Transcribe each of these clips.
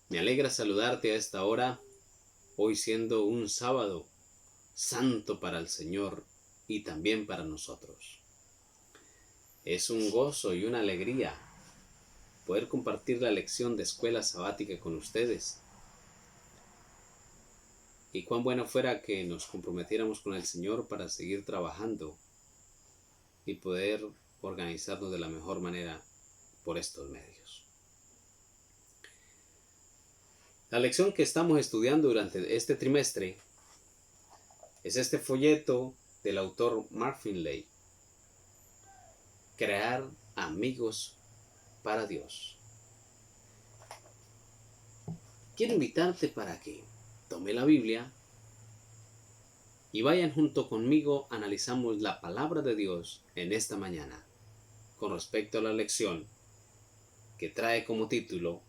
Me alegra saludarte a esta hora, hoy siendo un sábado santo para el Señor y también para nosotros. Es un gozo y una alegría poder compartir la lección de escuela sabática con ustedes. Y cuán bueno fuera que nos comprometiéramos con el Señor para seguir trabajando y poder organizarnos de la mejor manera por estos medios. La lección que estamos estudiando durante este trimestre es este folleto del autor Mark Finley, Crear amigos para Dios. Quiero invitarte para que tome la Biblia y vayan junto conmigo, analizamos la palabra de Dios en esta mañana con respecto a la lección que trae como título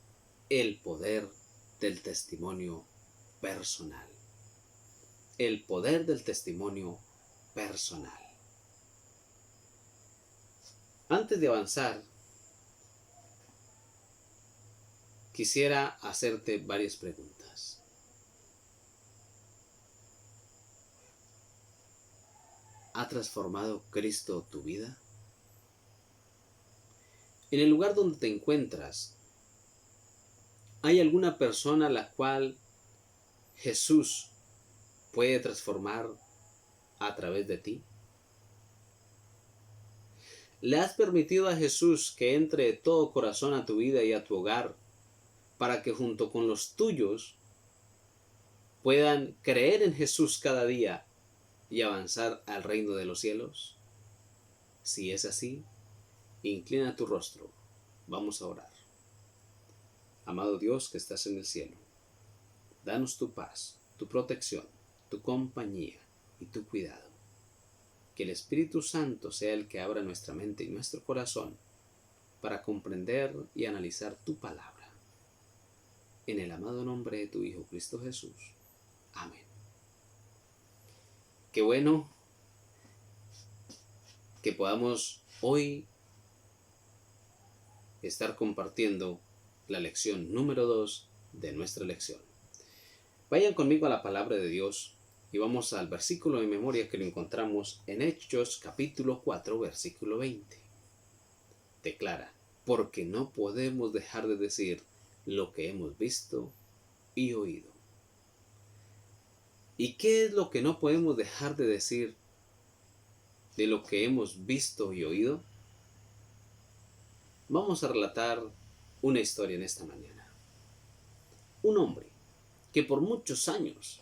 El poder del testimonio personal. El poder del testimonio personal. Antes de avanzar, quisiera hacerte varias preguntas. ¿Ha transformado Cristo tu vida? En el lugar donde te encuentras, ¿hay alguna persona a la cual Jesús puede transformar a través de ti? ¿Le has permitido a Jesús que entre de todo corazón a tu vida y a tu hogar para que junto con los tuyos puedan creer en Jesús cada día y avanzar al reino de los cielos? Si es así, inclina tu rostro. Vamos a orar. Amado Dios que estás en el cielo, danos tu paz, tu protección, tu compañía y tu cuidado. Que el Espíritu Santo sea el que abra nuestra mente y nuestro corazón para comprender y analizar tu palabra. En el amado nombre de tu Hijo Cristo Jesús. Amén. Qué bueno que podamos hoy estar compartiendo la lección número 2 de nuestra lección. Vayan conmigo a la palabra de Dios y vamos al versículo de memoria que lo encontramos en Hechos capítulo 4, versículo 20. Declara, porque no podemos dejar de decir lo que hemos visto y oído. ¿Y qué es lo que no podemos dejar de decir de lo que hemos visto y oído? Vamos a relatar una historia en esta mañana. Un hombre que por muchos años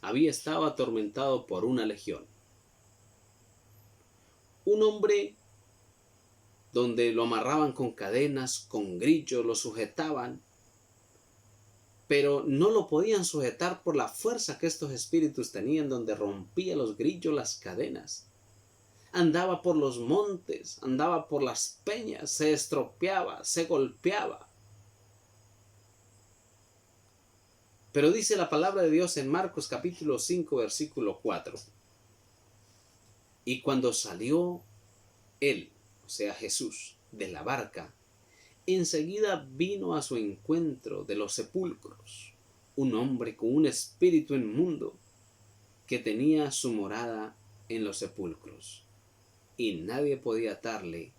había estado atormentado por una legión. Un hombre donde lo amarraban con cadenas, con grillos, lo sujetaban, pero no lo podían sujetar por la fuerza que estos espíritus tenían, donde rompía los grillos, las cadenas. Andaba por los montes, andaba por las peñas, se estropeaba, se golpeaba. Pero dice la palabra de Dios en Marcos capítulo 5, versículo 4. Y cuando salió él, o sea Jesús, de la barca, enseguida vino a su encuentro de los sepulcros un hombre con un espíritu inmundo que tenía su morada en los sepulcros, y nadie podía atarle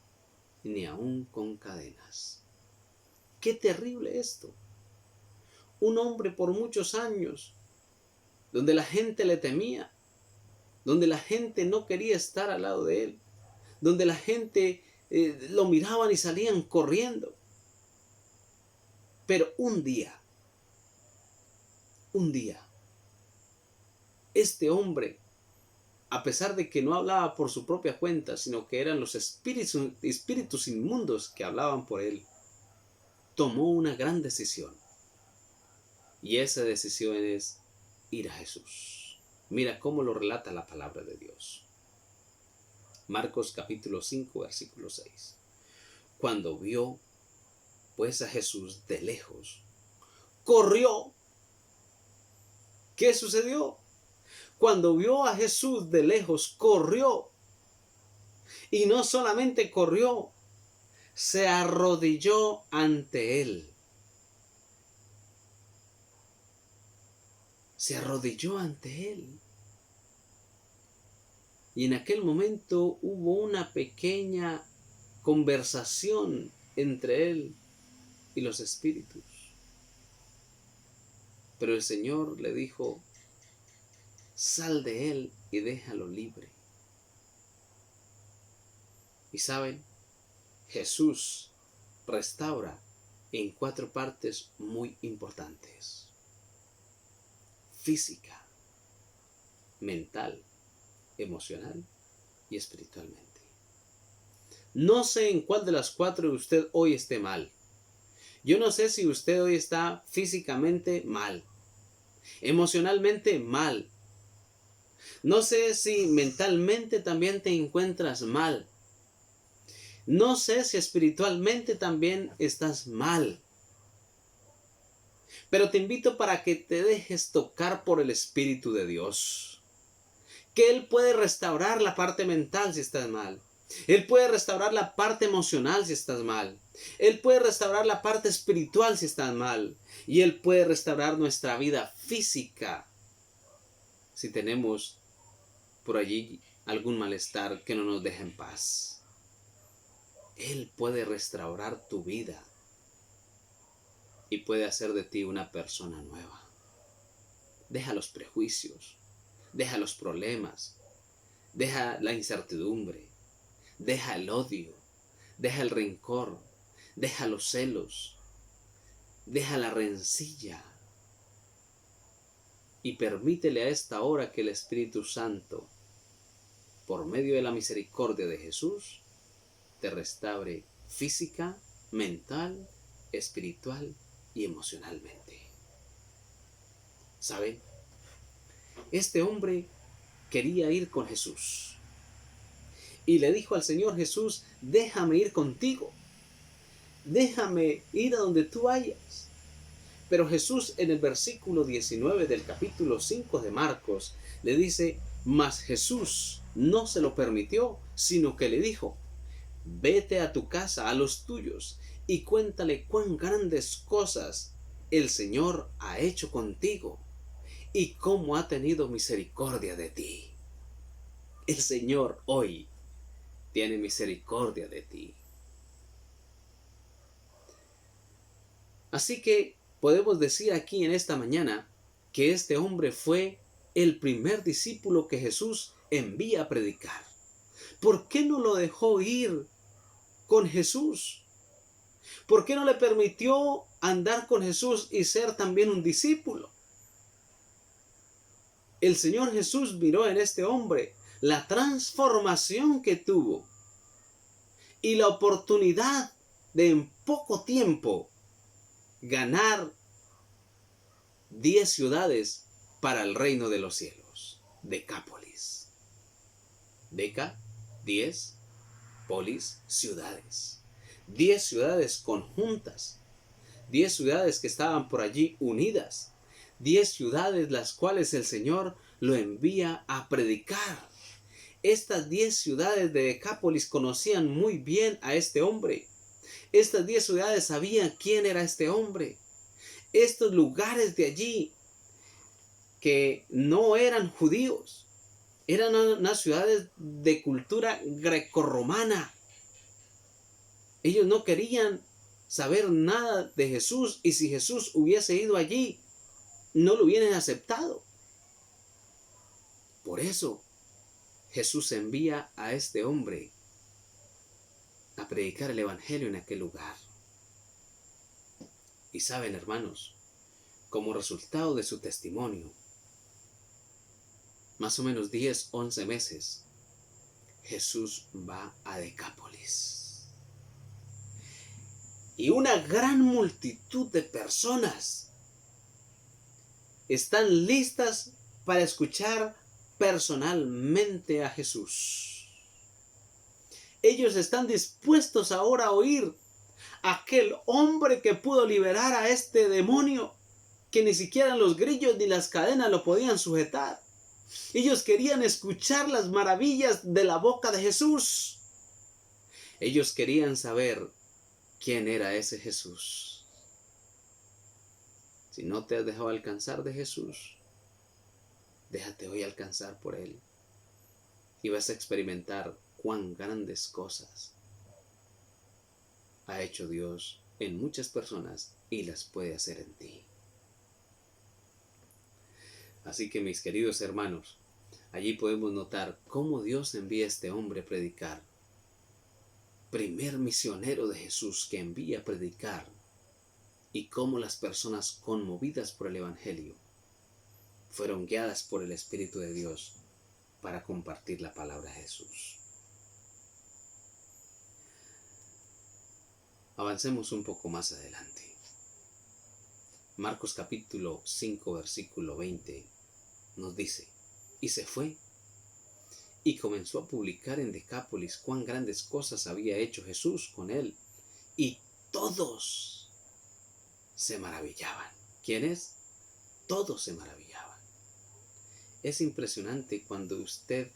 ni aun con cadenas. ¡Qué terrible esto! Un hombre por muchos años, donde la gente le temía, donde la gente no quería estar al lado de él, donde la gente lo miraban y salían corriendo. Pero un día, este hombre, a pesar de que no hablaba por su propia cuenta, sino que eran los espíritus inmundos que hablaban por él, tomó una gran decisión. Y esa decisión es ir a Jesús. Mira cómo lo relata la palabra de Dios. Marcos capítulo 5, versículo 6. Cuando vio pues a Jesús de lejos, corrió. ¿Qué sucedió? Cuando vio a Jesús de lejos, corrió. Y no solamente corrió, se arrodilló ante él. se arrodilló ante él. Y en aquel momento hubo una pequeña conversación entre él y los espíritus. Pero el Señor le dijo: sal de él y déjalo libre. Y saben, Jesús restaura en 4 partes muy importantes: física, mental, emocional y espiritualmente. No sé en cuál de las 4 usted hoy esté mal. Yo no sé si usted hoy está físicamente mal, emocionalmente mal. No sé si mentalmente también te encuentras mal. No sé si espiritualmente también estás mal. Pero te invito para que te dejes tocar por el Espíritu de Dios. Que Él puede restaurar la parte mental si estás mal. Él puede restaurar la parte emocional si estás mal. Él puede restaurar la parte espiritual si estás mal. Y Él puede restaurar nuestra vida física si tenemos por allí algún malestar que no nos deja en paz. Él puede restaurar tu vida y puede hacer de ti una persona nueva. Deja los prejuicios, deja los problemas, deja la incertidumbre, deja el odio, deja el rencor, deja los celos, deja la rencilla y permítele a esta hora que el Espíritu Santo, por medio de la misericordia de Jesús, te restaure física, mental, espiritual y emocionalmente. ¿Saben? Este hombre quería ir con Jesús y le dijo al Señor Jesús: déjame ir contigo, déjame ir a donde tú vayas. Pero Jesús, en el versículo 19 del capítulo 5 de Marcos, le dice: mas Jesús no se lo permitió, sino que le dijo: vete a tu casa, a los tuyos, y cuéntale cuán grandes cosas el Señor ha hecho contigo y cómo ha tenido misericordia de ti. El Señor hoy tiene misericordia de ti. Así que podemos decir aquí en esta mañana que este hombre fue el primer discípulo que Jesús envía a predicar. ¿Por qué no lo dejó ir con Jesús? ¿Por qué no le permitió andar con Jesús y ser también un discípulo? El Señor Jesús miró en este hombre la transformación que tuvo y la oportunidad de en poco tiempo ganar 10 ciudades para el reino de los cielos. Decápolis. Deca, 10, polis, ciudades. 10 ciudades conjuntas. 10 ciudades que estaban por allí unidas. 10 ciudades las cuales el Señor lo envía a predicar. Estas 10 ciudades de Decápolis conocían muy bien a este hombre. Estas 10 ciudades sabían quién era este hombre. Estos lugares de allí que no eran judíos, eran unas ciudades de cultura grecorromana. Ellos no querían saber nada de Jesús, y si Jesús hubiese ido allí, no lo hubieran aceptado. Por eso Jesús envía a este hombre a predicar el evangelio en aquel lugar. Y saben, hermanos, como resultado de su testimonio, más o menos 10, 11 meses, Jesús va a Decápolis. Y una gran multitud de personas están listas para escuchar personalmente a Jesús. Ellos están dispuestos ahora a oír a aquel hombre que pudo liberar a este demonio, que ni siquiera los grillos ni las cadenas lo podían sujetar. Ellos querían escuchar las maravillas de la boca de Jesús. Ellos querían saber quién era ese Jesús. Si no te has dejado alcanzar de Jesús, Déjate hoy alcanzar por Él y vas a experimentar cuán grandes cosas ha hecho Dios en muchas personas y las puede hacer en ti. Así que, mis queridos hermanos, allí podemos notar cómo Dios envía a este hombre a predicar. Primer misionero de Jesús que envía a predicar, y cómo las personas conmovidas por el Evangelio fueron guiadas por el Espíritu de Dios para compartir la palabra de Jesús. Avancemos un poco más adelante. Marcos capítulo 5 versículo 20 nos dice: y se fue y comenzó a publicar en Decápolis cuán grandes cosas había hecho Jesús con él, y todos se maravillaban. ¿Quiénes? Todos se maravillaban. Es impresionante cuando usted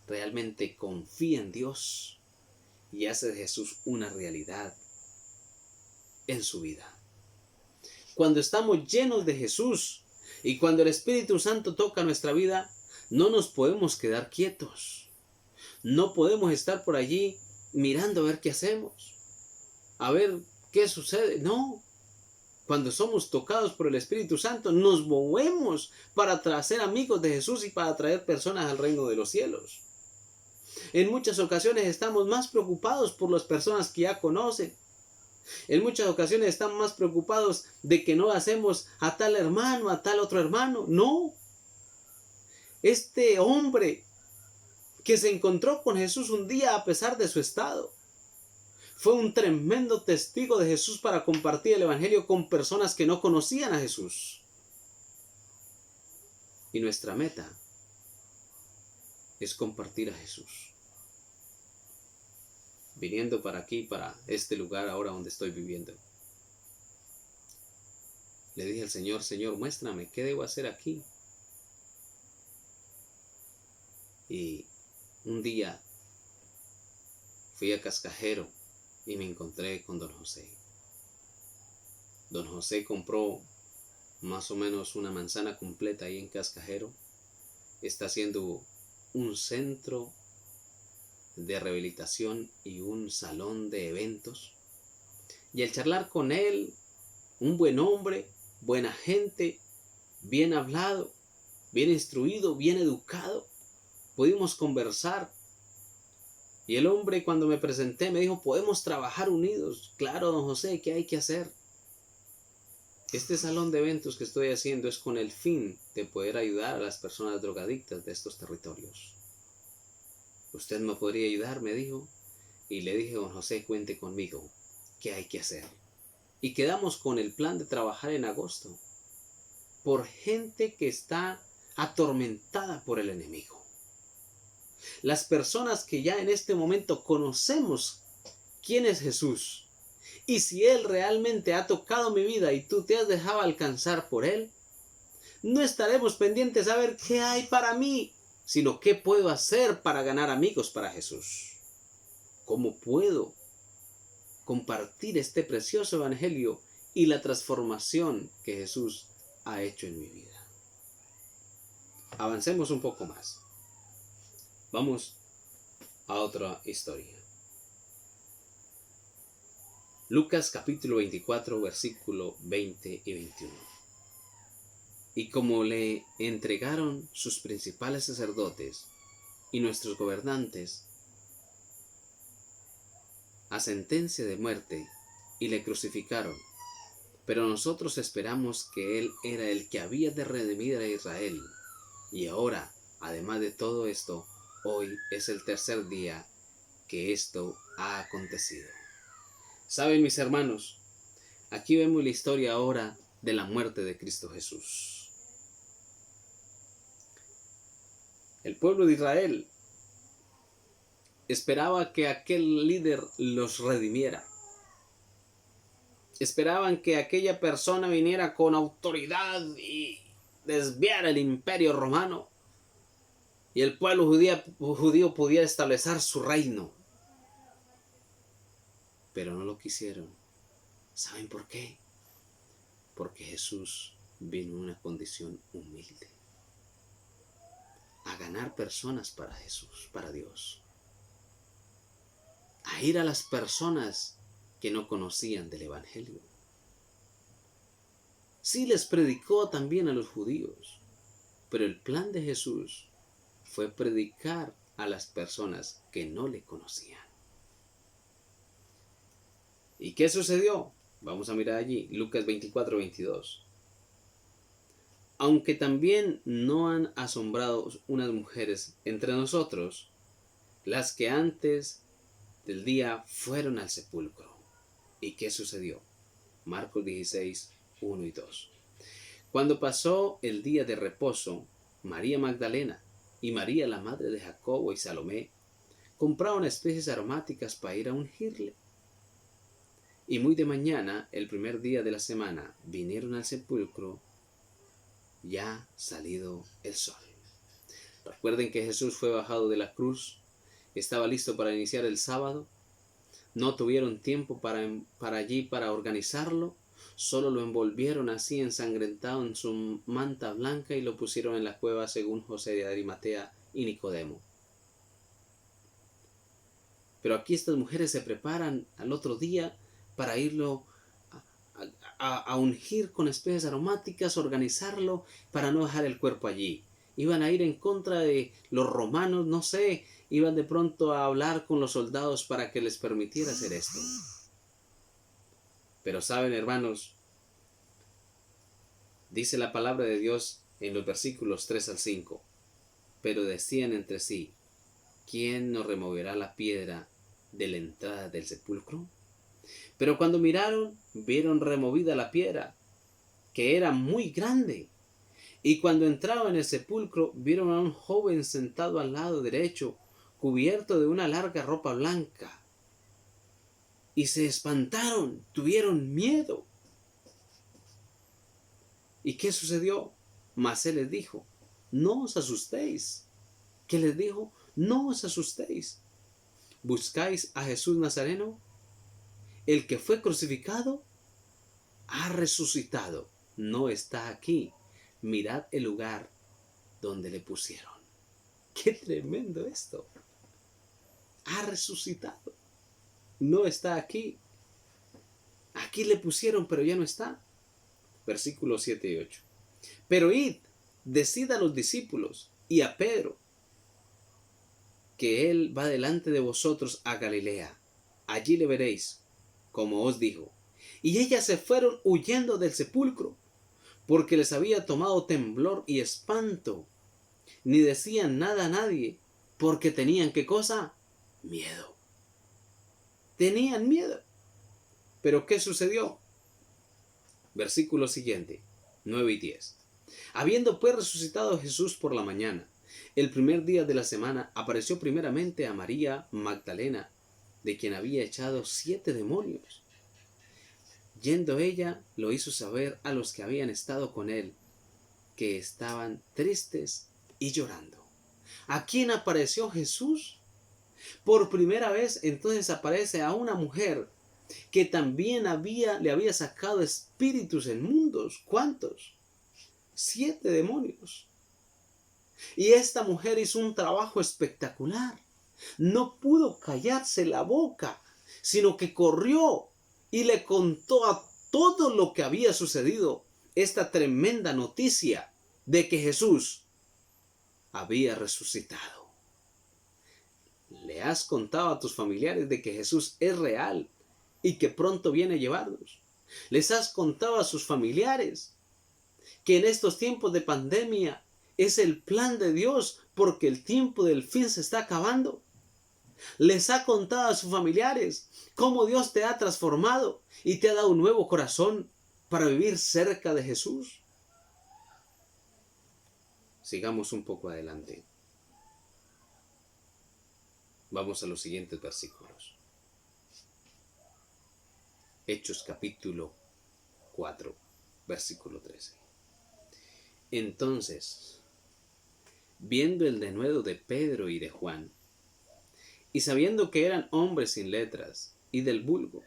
realmente confía en Dios y hace de Jesús una realidad en su vida. Cuando estamos llenos de Jesús y cuando el Espíritu Santo toca nuestra vida, no nos podemos quedar quietos. No podemos estar por allí mirando a ver qué hacemos, a ver qué sucede. No. Cuando somos tocados por el Espíritu Santo, nos movemos para ser amigos de Jesús y para traer personas al reino de los cielos. En muchas ocasiones estamos más preocupados por las personas que ya conocen. En muchas ocasiones estamos más preocupados de que no hacemos a tal hermano, a tal otro hermano. No. Este hombre que se encontró con Jesús un día a pesar de su estado, fue un tremendo testigo de Jesús para compartir el Evangelio con personas que no conocían a Jesús. Y nuestra meta es compartir a Jesús. Viniendo para aquí, para este lugar ahora donde estoy viviendo, le dije al Señor: Señor, muéstrame qué debo hacer aquí. Y un día fui a Cascajero y me encontré con don José. Don José compró más o menos una manzana completa ahí en Cascajero. Está haciendo un centro de rehabilitación y un salón de eventos. Y al charlar con él, un buen hombre, buena gente, bien hablado, bien instruido, bien educado, pudimos conversar. Y el hombre, cuando me presenté, me dijo: podemos trabajar unidos. Claro, don José, ¿qué hay que hacer? Este salón de eventos que estoy haciendo es con el fin de poder ayudar a las personas drogadictas de estos territorios. ¿Usted me podría ayudar?, me dijo. Y le dije: don José, cuente conmigo. ¿Qué hay que hacer? Y quedamos con el plan de trabajar en agosto por gente que está atormentada por el enemigo. Las personas que ya en este momento conocemos quién es Jesús, y si Él realmente ha tocado mi vida y tú te has dejado alcanzar por Él, no estaremos pendientes a ver qué hay para mí, sino qué puedo hacer para ganar amigos para Jesús. ¿Cómo puedo compartir este precioso evangelio y la transformación que Jesús ha hecho en mi vida? Avancemos un poco más. Vamos a otra historia. Lucas capítulo 24, versículo 20 y 21. Y como le entregaron sus principales sacerdotes y nuestros gobernantes a sentencia de muerte y le crucificaron, pero nosotros esperamos que Él era el que había de redimir a Israel. Y ahora, además de todo esto, hoy es el tercer día que esto ha acontecido. Saben, mis hermanos, aquí vemos la historia ahora de la muerte de Cristo Jesús. El pueblo de Israel esperaba que aquel líder los redimiera. Esperaban que aquella persona viniera con autoridad y desviara el imperio romano, y el pueblo judío pudiera establecer su reino. Pero no lo quisieron. ¿Saben por qué? Porque Jesús vino en una condición humilde. a ganar personas para Jesús, para Dios. A ir a las personas que no conocían del Evangelio. Sí les predicó también a los judíos, pero el plan de Jesús fue predicar a las personas que no le conocían. ¿Y qué sucedió? Vamos a mirar allí, Lucas 24:22. Aunque también no han asombrado unas mujeres entre nosotros, las que antes del día fueron al sepulcro. ¿Y qué sucedió? Marcos 16:1 y 2. Cuando pasó el día de reposo, María Magdalena y María, la madre de Jacobo y Salomé, compraron especies aromáticas para ir a ungirle. Y muy de mañana, el primer día de la semana, vinieron al sepulcro ya salido el sol. Recuerden que Jesús fue bajado de la cruz, estaba listo para iniciar el sábado. No tuvieron tiempo para organizarlo, solo lo envolvieron así ensangrentado en su manta blanca y lo pusieron en la cueva según José de Arimatea y Nicodemo. Pero aquí estas mujeres se preparan al otro día para irlo a ungir con especies aromáticas, organizarlo para no dejar el cuerpo allí. Iban a ir en contra de los romanos, no sé, iban de pronto a hablar con los soldados para que les permitiera hacer esto. Pero saben, hermanos, dice la palabra de Dios en los versículos 3 al 5, pero decían entre sí, ¿quién nos removerá la piedra de la entrada del sepulcro? Pero cuando miraron, vieron removida la piedra, que era muy grande. Y cuando entraron en el sepulcro, vieron a un joven sentado al lado derecho, cubierto de una larga ropa blanca. Y se espantaron, tuvieron miedo. ¿Y qué sucedió? Mas él les dijo, no os asustéis. ¿Qué les dijo? No os asustéis. ¿Buscáis a Jesús Nazareno? El que fue crucificado ha resucitado. No está aquí. Mirad el lugar donde le pusieron. ¡Qué tremendo esto! Ha resucitado. No está aquí. Aquí le pusieron, pero ya no está. Versículos 7 y 8. Pero id, decid a los discípulos y a Pedro que él va delante de vosotros a Galilea. Allí le veréis, como os dijo. Y ellas se fueron huyendo del sepulcro, porque les había tomado temblor y espanto. Ni decían nada a nadie, porque tenían, ¿qué cosa? Miedo. Tenían miedo. Pero ¿qué sucedió? Versículo siguiente, 9 y 10. Habiendo pues resucitado Jesús por la mañana, el primer día de la semana, apareció primeramente a María Magdalena, de quien había echado 7 demonios. Yendo ella, lo hizo saber a los que habían estado con él, que estaban tristes y llorando. ¿A quién apareció Jesús? Por primera vez entonces aparece a una mujer que también le había sacado espíritus inmundos. ¿Cuántos? 7 demonios. Y esta mujer hizo un trabajo espectacular. No pudo callarse la boca, sino que corrió y le contó a todo lo que había sucedido esta tremenda noticia de que Jesús había resucitado. ¿Le has contado a tus familiares de que Jesús es real y que pronto viene a llevarnos? ¿Les has contado a sus familiares que en estos tiempos de pandemia es el plan de Dios porque el tiempo del fin se está acabando? ¿Les ha contado a sus familiares cómo Dios te ha transformado y te ha dado un nuevo corazón para vivir cerca de Jesús? Sigamos un poco adelante. Vamos a los siguientes versículos. Hechos capítulo 4, versículo 13. Entonces, viendo el denuedo de Pedro y de Juan, y sabiendo que eran hombres sin letras y del vulgo,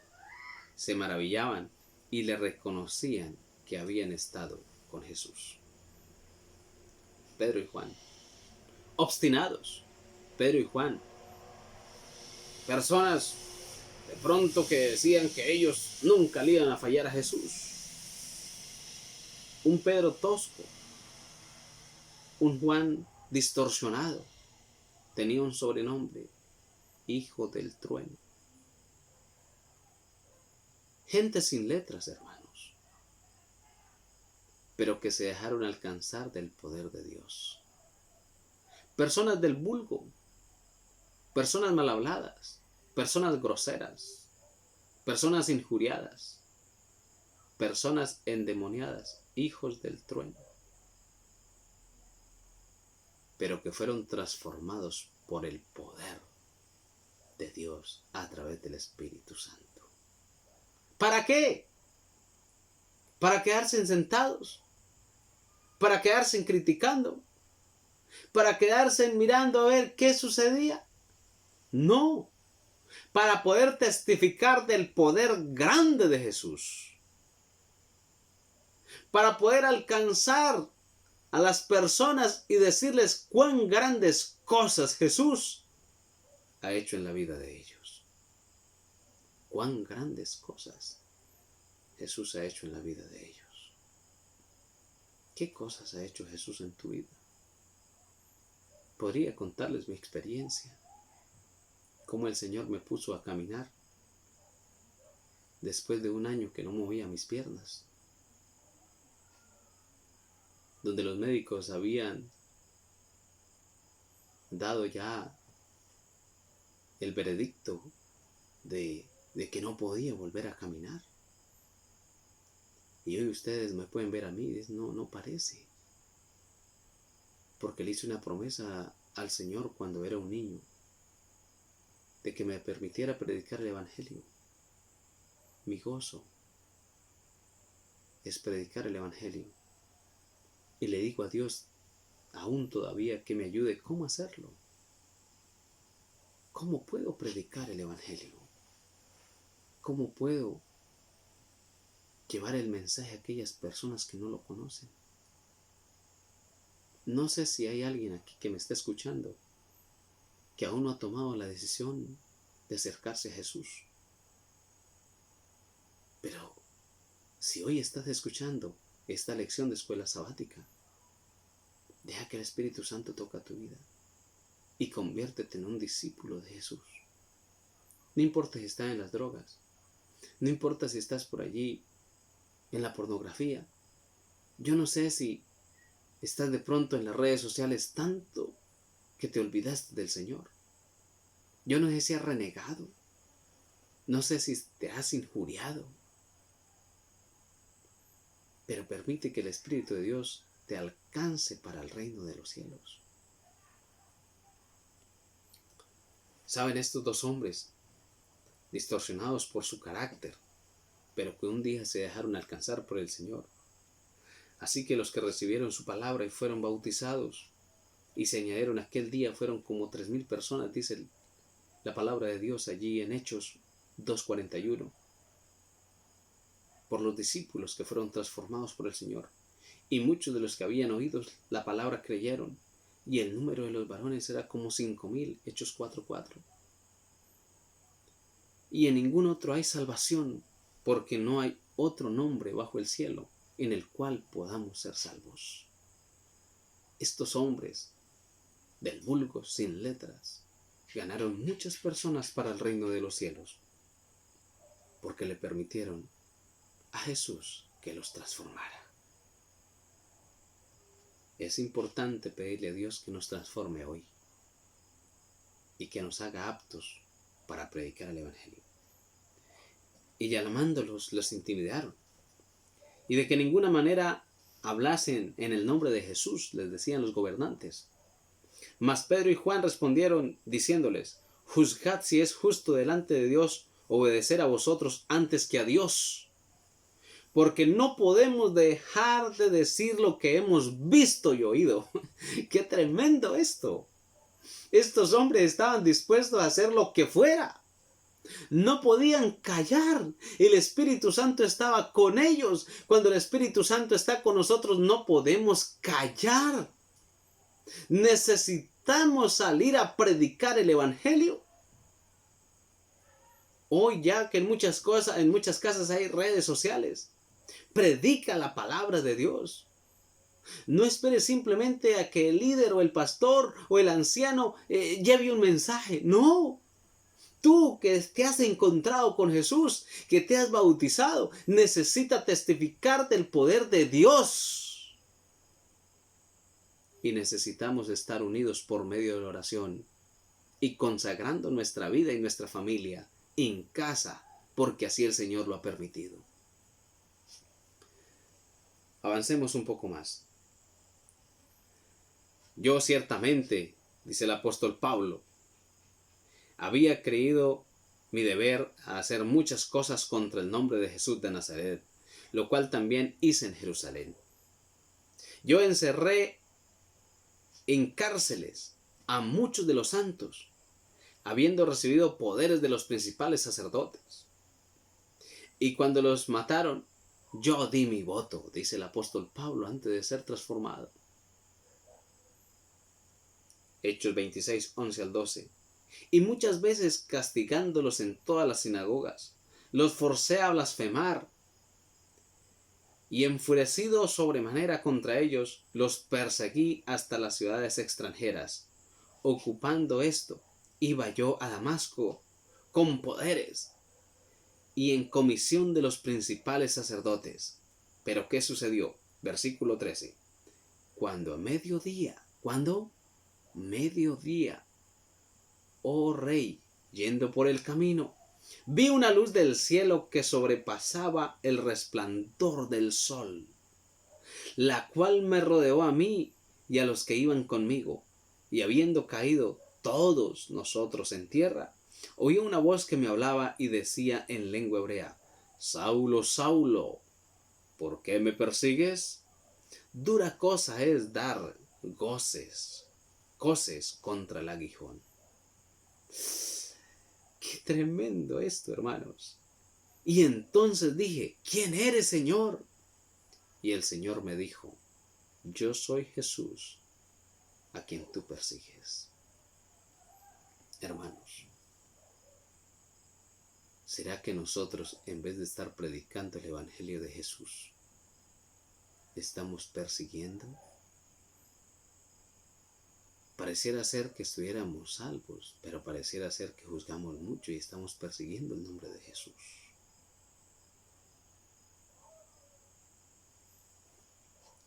se maravillaban y le reconocían que habían estado con Jesús. Pedro y Juan, obstinados, Pedro y Juan. Personas de pronto que decían que ellos nunca le iban a fallar a Jesús. Un Pedro tosco, un Juan distorsionado, tenía un sobrenombre, Hijo del Trueno. Gente sin letras, hermanos, pero que se dejaron alcanzar del poder de Dios. Personas del vulgo, personas mal habladas, personas groseras, personas injuriadas, personas endemoniadas, hijos del trueno, pero que fueron transformados por el poder de Dios a través del Espíritu Santo. ¿Para qué? ¿Para quedarse sentados? ¿Para quedarse criticando? ¿Para quedarse mirando a ver qué sucedía? No, para poder testificar del poder grande de Jesús. Para poder alcanzar a las personas y decirles cuán grandes cosas Jesús ha hecho en la vida de ellos. Cuán grandes cosas Jesús ha hecho en la vida de ellos. ¿Qué cosas ha hecho Jesús en tu vida? Podría contarles mi experiencia, cómo el Señor me puso a caminar después de un año que no movía mis piernas, donde los médicos habían dado ya el veredicto de que no podía volver a caminar. Y hoy ustedes me pueden ver a mí y dicen, no parece. Porque le hice una promesa al Señor cuando era un niño, de que me permitiera predicar el Evangelio. Mi gozo es predicar el Evangelio. Y le digo a Dios, aún todavía, que me ayude cómo hacerlo. ¿Cómo puedo predicar el Evangelio? ¿Cómo puedo llevar el mensaje a aquellas personas que no lo conocen? No sé si hay alguien aquí que me está escuchando que aún no ha tomado la decisión de acercarse a Jesús. Pero si hoy estás escuchando esta lección de escuela sabática, deja que el Espíritu Santo toque tu vida y conviértete en un discípulo de Jesús. No importa si estás en las drogas, no importa si estás por allí en la pornografía. Yo no sé si estás de pronto en las redes sociales tanto que te olvidaste del Señor. Yo no sé si has renegado, no sé si te has injuriado, pero permite que el Espíritu de Dios te alcance para el reino de los cielos. ¿Saben? Estos dos hombres, distorsionados por su carácter, pero que un día se dejaron alcanzar por el Señor. Así que los que recibieron su palabra y fueron bautizados y se añadieron aquel día fueron como 3,000 personas, dice la palabra de Dios allí en Hechos 2:41, por los discípulos que fueron transformados por el Señor. Y muchos de los que habían oído la palabra creyeron, y el número de los varones era como 5,000, Hechos 4:4. Y en ningún otro hay salvación, porque no hay otro nombre bajo el cielo en el cual podamos ser salvos. Estos hombres del vulgo sin letras ganaron muchas personas para el reino de los cielos, porque le permitieron a Jesús que los transformara. Es importante pedirle a Dios que nos transforme hoy y que nos haga aptos para predicar el Evangelio. Y llamándolos, los intimidaron. Y de que ninguna manera hablasen en el nombre de Jesús, les decían los gobernantes. Mas Pedro y Juan respondieron diciéndoles, juzgad si es justo delante de Dios obedecer a vosotros antes que a Dios. Porque no podemos dejar de decir lo que hemos visto y oído. ¡Qué tremendo esto! Estos hombres estaban dispuestos a hacer lo que fuera. No podían callar. El Espíritu Santo estaba con ellos. Cuando el Espíritu Santo está con nosotros, no podemos callar. Necesitamos necesitamos salir a predicar el evangelio. Hoy ya que en muchas casas hay redes sociales, predica la palabra de Dios. No esperes simplemente a que el líder o el pastor o el anciano lleve un mensaje. No. Tú que te has encontrado con Jesús, que te has bautizado, necesitas testificar del poder de Dios. Y necesitamos estar unidos por medio de la oración y consagrando nuestra vida y nuestra familia en casa, porque así el Señor lo ha permitido. Avancemos un poco más. Yo ciertamente, dice el apóstol Pablo, había creído mi deber a hacer muchas cosas contra el nombre de Jesús de Nazaret, lo cual también hice en Jerusalén. Yo encerré en cárceles a muchos de los santos, habiendo recibido poderes de los principales sacerdotes. Y cuando los mataron, yo di mi voto, dice el apóstol Pablo, antes de ser transformado. Hechos 26, 11 al 12. Y muchas veces castigándolos en todas las sinagogas, los forcé a blasfemar. Y enfurecido sobremanera contra ellos, los perseguí hasta las ciudades extranjeras. Ocupando esto, iba yo a Damasco con poderes y en comisión de los principales sacerdotes. Pero ¿qué sucedió? Versículo 13. Cuando a mediodía, mediodía, oh rey, yendo por el camino, vi una luz del cielo que sobrepasaba el resplandor del sol, la cual me rodeó a mí y a los que iban conmigo, y habiendo caído todos nosotros en tierra, oí una voz que me hablaba y decía en lengua hebrea: Saulo, Saulo, ¿por qué me persigues? Dura cosa es dar coces contra el aguijón. Qué tremendo esto, hermanos. Y entonces dije: ¿quién eres, Señor? Y el Señor me dijo: yo soy Jesús, a quien tú persigues. Hermanos, ¿será que nosotros, en vez de estar predicando el Evangelio de Jesús, estamos persiguiendo? Pareciera ser que estuviéramos salvos, pero pareciera ser que juzgamos mucho y estamos persiguiendo el nombre de Jesús.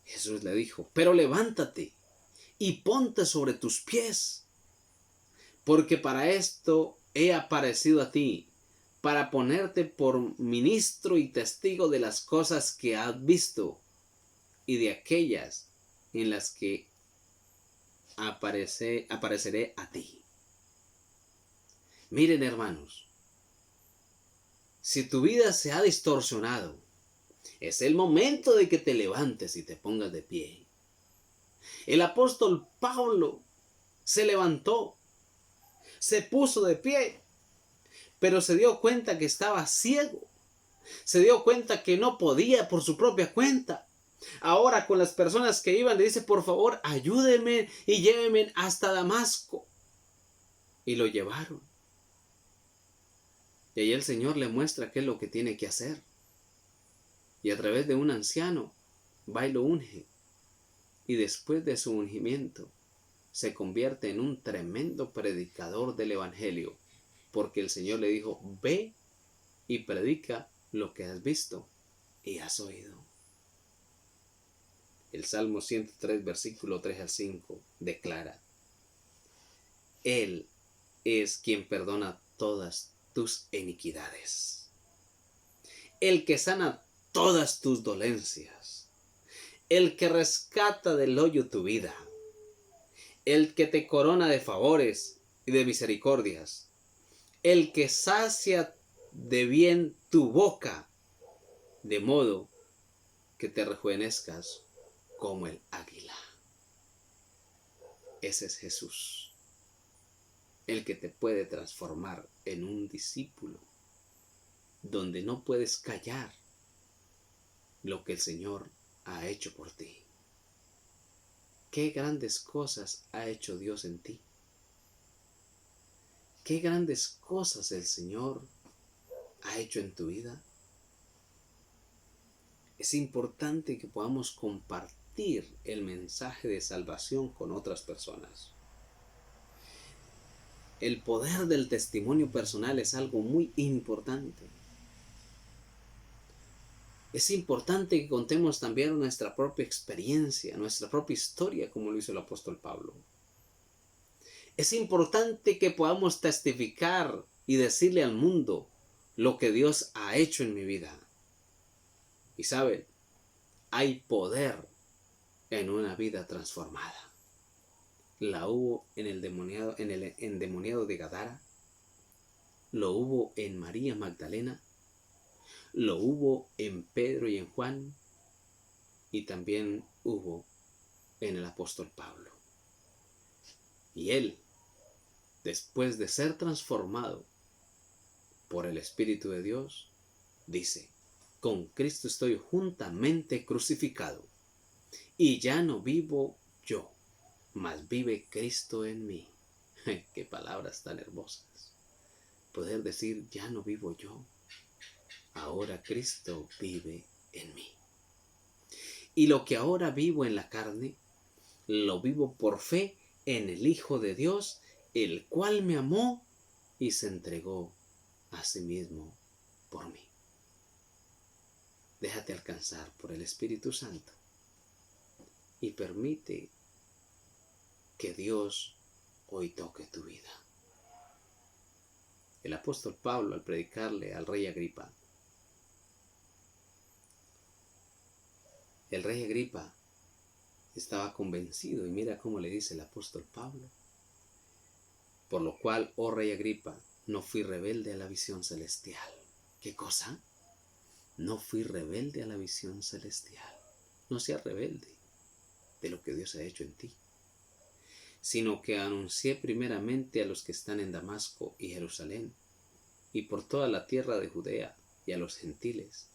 Jesús le dijo: pero levántate y ponte sobre tus pies, porque para esto he aparecido a ti, para ponerte por ministro y testigo de las cosas que has visto y de aquellas en las que apareceré a ti. Miren, hermanos, si tu vida se ha distorsionado, es el momento de que te levantes y te pongas de pie. El apóstol Pablo se levantó, se puso de pie, pero se dio cuenta que estaba ciego. Se dio cuenta que no podía por su propia cuenta. Ahora con las personas que iban le dice: por favor, ayúdenme y llévenme hasta Damasco. Y lo llevaron. Y ahí el Señor le muestra qué es lo que tiene que hacer. Y a través de un anciano va y lo unge. Y después de su ungimiento se convierte en un tremendo predicador del Evangelio. Porque el Señor le dijo: ve y predica lo que has visto y has oído. El Salmo 103, versículo 3 al 5 declara: Él es quien perdona todas tus iniquidades, el que sana todas tus dolencias, el que rescata del hoyo tu vida, el que te corona de favores y de misericordias, el que sacia de bien tu boca, de modo que te rejuvenezcas como el águila. Ese es Jesús, el que te puede transformar en un discípulo, donde no puedes callar lo que el Señor ha hecho por ti. ¿Qué grandes cosas ha hecho Dios en ti? ¿Qué grandes cosas el Señor ha hecho en tu vida? Es importante que podamos compartir el mensaje de salvación con otras personas. El poder del testimonio personal es algo muy importante. Es importante que contemos también nuestra propia experiencia, nuestra propia historia, como lo hizo el apóstol Pablo. Es importante que podamos testificar y decirle al mundo lo que Dios ha hecho en mi vida. Y saben, hay poder en una vida transformada. La hubo en el endemoniado de Gadara, lo hubo en María Magdalena, lo hubo en Pedro y en Juan, y también hubo en el apóstol Pablo. Y él, después de ser transformado por el Espíritu de Dios, dice: con Cristo estoy juntamente crucificado, y ya no vivo yo, mas vive Cristo en mí. Qué palabras tan hermosas. Poder decir: ya no vivo yo, ahora Cristo vive en mí. Y lo que ahora vivo en la carne, lo vivo por fe en el Hijo de Dios, el cual me amó y se entregó a sí mismo por mí. Déjate alcanzar por el Espíritu Santo y permite que Dios hoy toque tu vida. El apóstol Pablo, al predicarle al rey Agripa, el rey Agripa estaba convencido, y mira cómo le dice el apóstol Pablo: por lo cual, oh rey Agripa, no fui rebelde a la visión celestial. ¿Qué cosa? No fui rebelde a la visión celestial. No seas rebelde de lo que Dios ha hecho en ti, sino que anuncié primeramente a los que están en Damasco y Jerusalén, y por toda la tierra de Judea, y a los gentiles,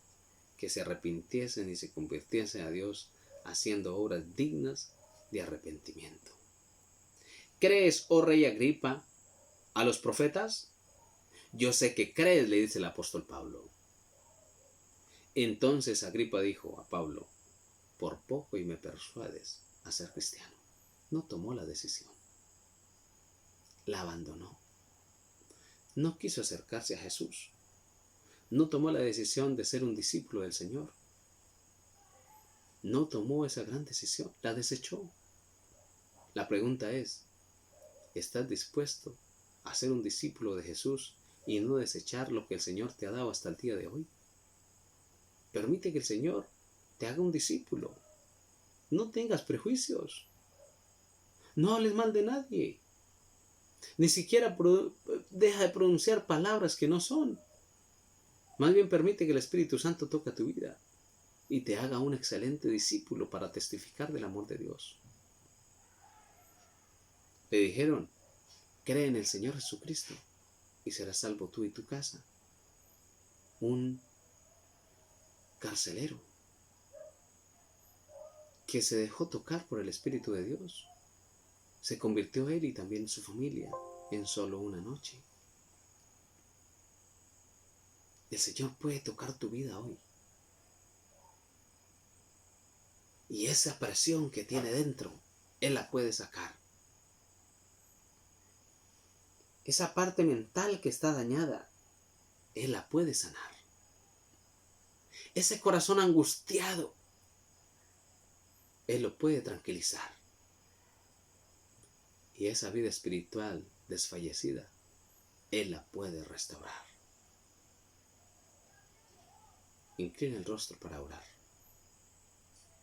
que se arrepintiesen y se convirtiesen a Dios, haciendo obras dignas de arrepentimiento. ¿Crees, oh rey Agripa, a los profetas? Yo sé que crees, le dice el apóstol Pablo. Entonces Agripa dijo a Pablo: por poco y me persuades a ser cristiano. No tomó la decisión, la abandonó. No quiso acercarse a Jesús. No tomó la decisión de ser un discípulo del Señor. No tomó esa gran decisión, la desechó. La pregunta es: ¿estás dispuesto a ser un discípulo de Jesús y no desechar lo que el Señor te ha dado hasta el día de hoy? Permite que el Señor te haga un discípulo. No tengas prejuicios. No hables mal de nadie. Ni siquiera deja de pronunciar palabras que no son. Más bien permite que el Espíritu Santo toque tu vida y te haga un excelente discípulo para testificar del amor de Dios. Le dijeron: cree en el Señor Jesucristo y serás salvo tú y tu casa. Un carcelero que se dejó tocar por el Espíritu de Dios, se convirtió él y también su familia en solo una noche. El Señor puede tocar tu vida hoy. Y esa presión que tiene dentro, Él la puede sacar. Esa parte mental que está dañada, Él la puede sanar. Ese corazón angustiado, Él lo puede tranquilizar. Y esa vida espiritual desfallecida, Él la puede restaurar. Inclina el rostro para orar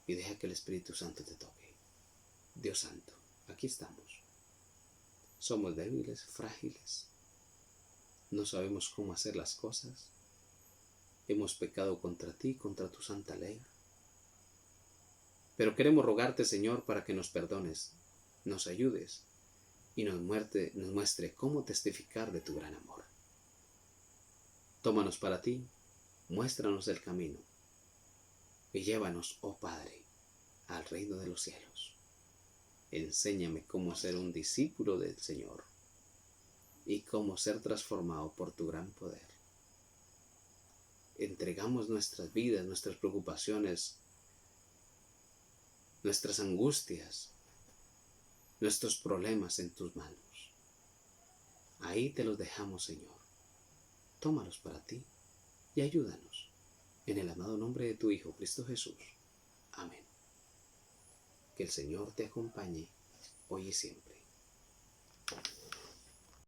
y deja que el Espíritu Santo te toque. Dios Santo, aquí estamos. Somos débiles, frágiles. No sabemos cómo hacer las cosas. Hemos pecado contra ti, contra tu santa ley. Pero queremos rogarte, Señor, para que nos perdones, nos ayudes y nos muestre cómo testificar de tu gran amor. Tómanos para ti, muéstranos el camino y llévanos, oh Padre, al reino de los cielos. Enséñame cómo ser un discípulo del Señor y cómo ser transformado por tu gran poder. Entregamos nuestras vidas, nuestras preocupaciones, nuestras angustias, nuestros problemas en tus manos. Ahí te los dejamos, Señor. Tómalos para ti y ayúdanos. En el amado nombre de tu Hijo, Cristo Jesús. Amén. Que el Señor te acompañe hoy y siempre.